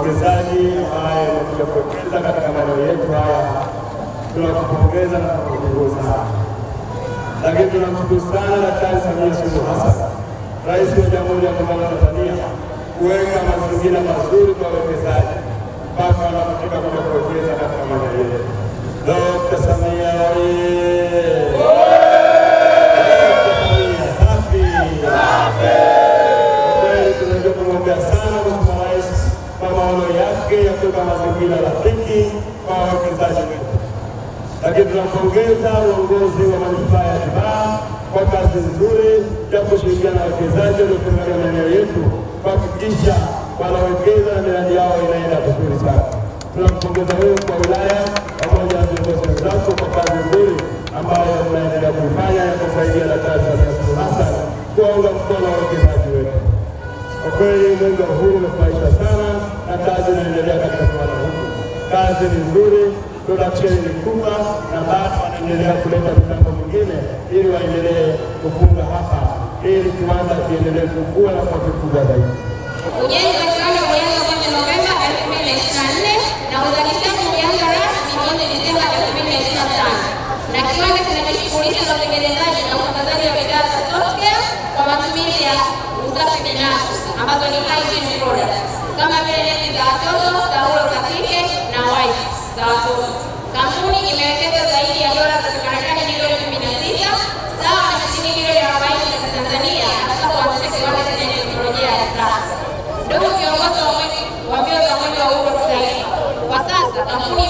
wawekezaji ambaye wamekuja kuwekeza katika maeneo yetu haya, tunakupongeza na kukuongoza. Lakini tunamshukuru sana Daktari Samia Suluhu Hassan, Rais wa Jamhuri ya Muungano wa Tanzania, kuweka mazingira mazuri kwa wawekezaji mpaka wanapofika kuja kuwekeza katika maeneo yetu. Dr. Samia tunamwombea sana Mheshimiwa Rais kwa maono yake ya kuweka mazingira rafiki kwa wawekezaji wetu. Lakini tunampongeza uongozi wa manispaa ya Kibaha kwa kazi nzuri ya kushirikiana na wawekezaji waliotembelea maeneo yetu kuhakikisha wanawekeza na miradi yao inaenda vizuri sana. Tunampongeza wewe kwa wilaya pamoja na viongozi wenzako kwa kazi nzuri ambayo mnaendelea kuifanya ya kusaidia Daktari Samia Suluhu Hassan kuwaunga mkono wawekezaji wetu. Kwa kweli mwenge wa uhuru umefurahisha sana na kazi inaendelea katika kiwanda hiki. Kazi ni nzuri, production ni kubwa na bado wanaendelea kuleta mipango mingine ili waendelee kufunga hapa ili kiwanda kiendelee kukua na kuwa kikubwa zaidi. Ujenzi wa kiwanda ulianza mwezi Novemba 2024 na uzalishaji ulianza rasmi mwezi Disemba 2025 na kiwanda kinajishughulisha na utengenezaji na usambazaji wa bidhaa za software kwa matumizi ya usafi binafsi ambazo ni hygiene products kama vile nepi za watoto, taulo za kike na wipes za watoto. Kampuni imewekeza zaidi ya dola za Kimarekani milioni 16 sawa na shilingi milioni 40 za Tanzania katika kuanzisha kiwanda chenye teknolojia ya kisasa. Ndugu viongozi wa mbio za mwenge wa uhuru kitaifa, kwa sasa kampuni